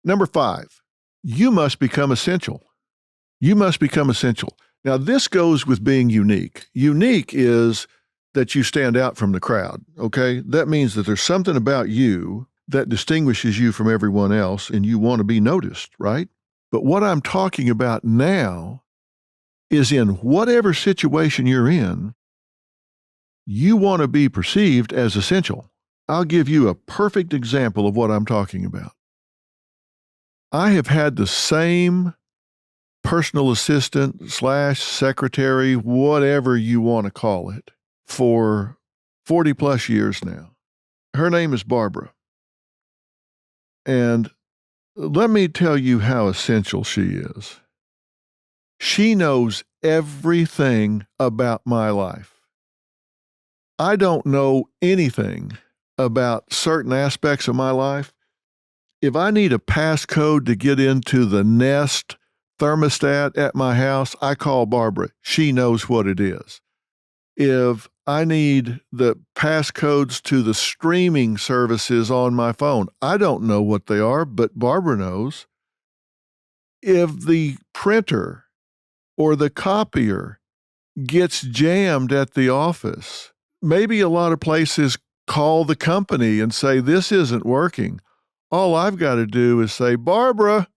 Number 5, you must become essential. You must become essential. Now, this goes with being unique. Unique is that you stand out from the crowd, okay? That means that there's something about you that distinguishes you from everyone else and you want to be noticed, right? But what I'm talking about now is in whatever situation you're in, you want to be perceived as essential. I'll give you a perfect example of what I'm talking about. I have had the same personal assistant / secretary, whatever you want to call it, for 40 plus years now. Her name is Barbara. And let me tell you how essential she is. She knows everything about my life. I don't know anything about certain aspects of my life. If I need a passcode to get into the Nest thermostat at my house, I call Barbara. She knows what it is. If I need the passcodes to the streaming services on my phone, I don't know what they are, but Barbara knows. If the printer or the copier gets jammed at the office, maybe a lot of places call the company and say, this isn't working. All I've got to do is say, Barbara.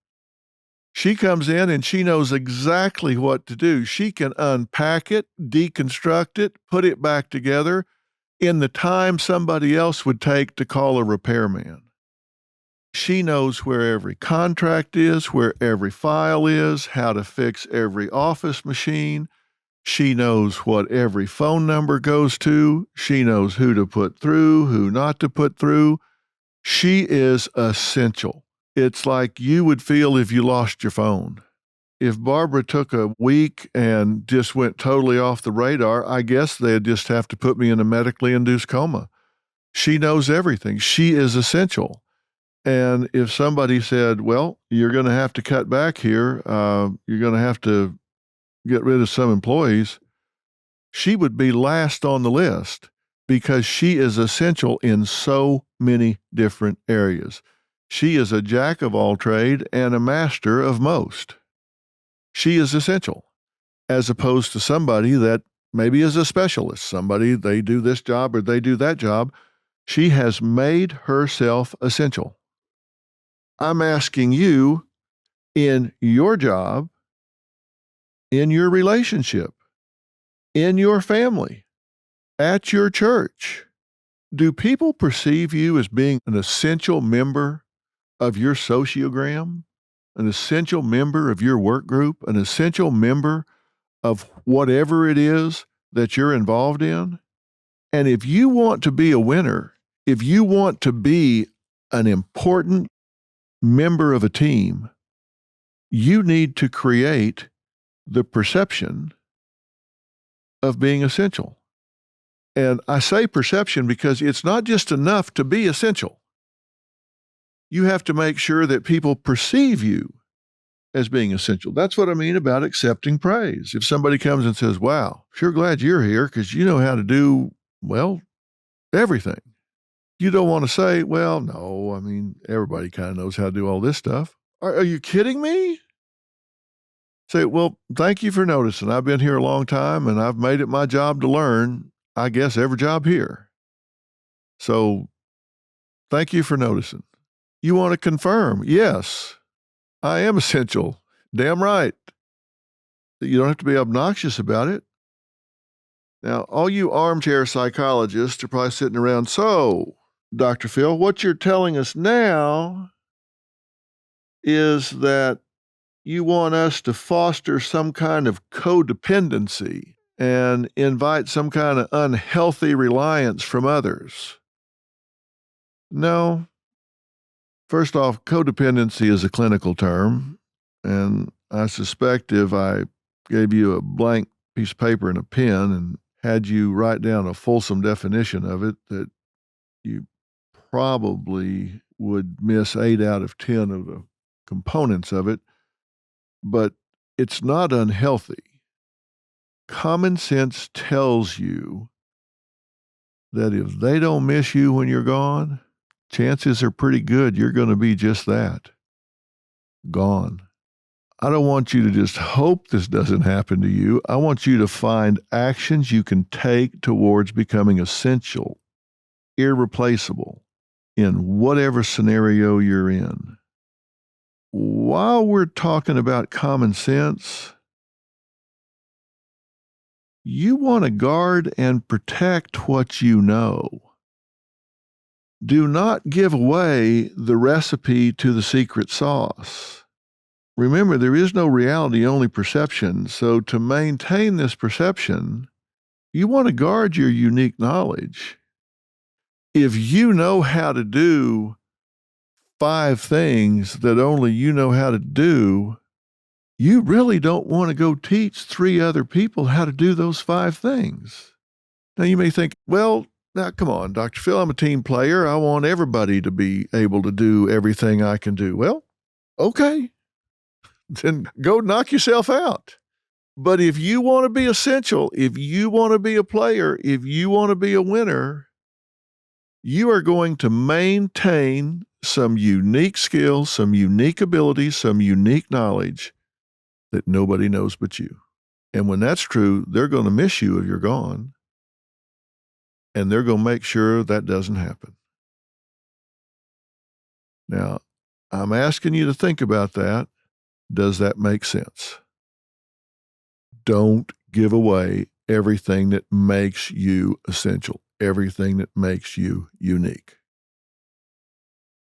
She comes in and she knows exactly what to do. She can unpack it, deconstruct it, put it back together in the time somebody else would take to call a repairman. She knows where every contract is, where every file is, how to fix every office machine. She knows what every phone number goes to. She knows who to put through, who not to put through. She is essential. It's like you would feel if you lost your phone. If Barbara took a week and just went totally off the radar, I guess they'd just have to put me in a medically induced coma. She knows everything. She is essential. And if somebody said, well, you're going to have to cut back here, you're going to have to get rid of some employees, she would be last on the list because she is essential in so many different areas. She is a jack of all trade and a master of most. She is essential, as opposed to somebody that maybe is a specialist, somebody they do this job or they do that job. She has made herself essential. I'm asking you, in your job, in your relationship, in your family, at your church, do people perceive you as being an essential member of your sociogram, an essential member of your work group, an essential member of whatever it is that you're involved in? And if you want to be a winner, if you want to be an important member of a team, you need to create the perception of being essential. And I say perception because it's not just enough to be essential. You have to make sure that people perceive you as being essential. That's what I mean about accepting praise. If somebody comes and says, wow, sure glad you're here because you know how to do, well, everything. You don't want to say, well, no, I mean, everybody kind of knows how to do all this stuff. Are you kidding me? Say, well, thank you for noticing. I've been here a long time and I've made it my job to learn, I guess, every job here. So thank you for noticing. You want to confirm, yes, I am essential. Damn right. You don't have to be obnoxious about it. Now, all you armchair psychologists are probably sitting around, so, Dr. Phil, what you're telling us now is that you want us to foster some kind of codependency and invite some kind of unhealthy reliance from others. No. First off, codependency is a clinical term, and I suspect if I gave you a blank piece of paper and a pen and had you write down a fulsome definition of it, that you probably would miss 8 out of 10 of the components of it. But it's not unhealthy. Common sense tells you that if they don't miss you when you're gone, chances are pretty good you're going to be just that. gone. I don't want you to just hope this doesn't happen to you. I want you to find actions you can take towards becoming essential, irreplaceable in whatever scenario you're in. While we're talking about common sense, you want to guard and protect what you know. Do not give away the recipe to the secret sauce. Remember, there is no reality, only perception. So, to maintain this perception, you want to guard your unique knowledge. If you know how to do 5 things that only you know how to do, you really don't want to go teach 3 other people how to do those 5 things. Now, you may think, well, now come on, Dr. Phil, I'm a team player. I want everybody to be able to do everything I can do. Well, okay, then go knock yourself out. But if you want to be essential, if you want to be a player, if you want to be a winner, you are going to maintain some unique skills, some unique abilities, some unique knowledge that nobody knows but you. And when that's true, they're going to miss you if you're gone. And they're going to make sure that doesn't happen. Now, I'm asking you to think about that. Does that make sense? Don't give away everything that makes you essential, everything that makes you unique.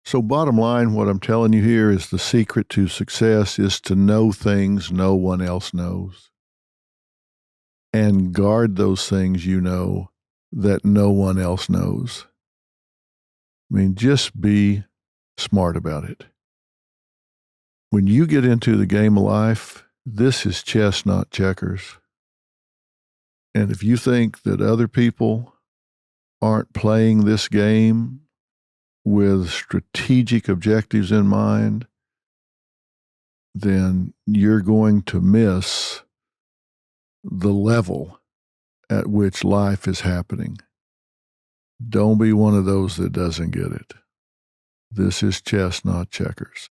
So bottom line, what I'm telling you here is the secret to success is to know things no one else knows and guard those things you know that no one else knows. I mean, just be smart about it. When you get into the game of life, this is chess, not checkers. And if you think that other people aren't playing this game with strategic objectives in mind, then you're going to miss the level at which life is happening. Don't be one of those that doesn't get it. This is chess, not checkers.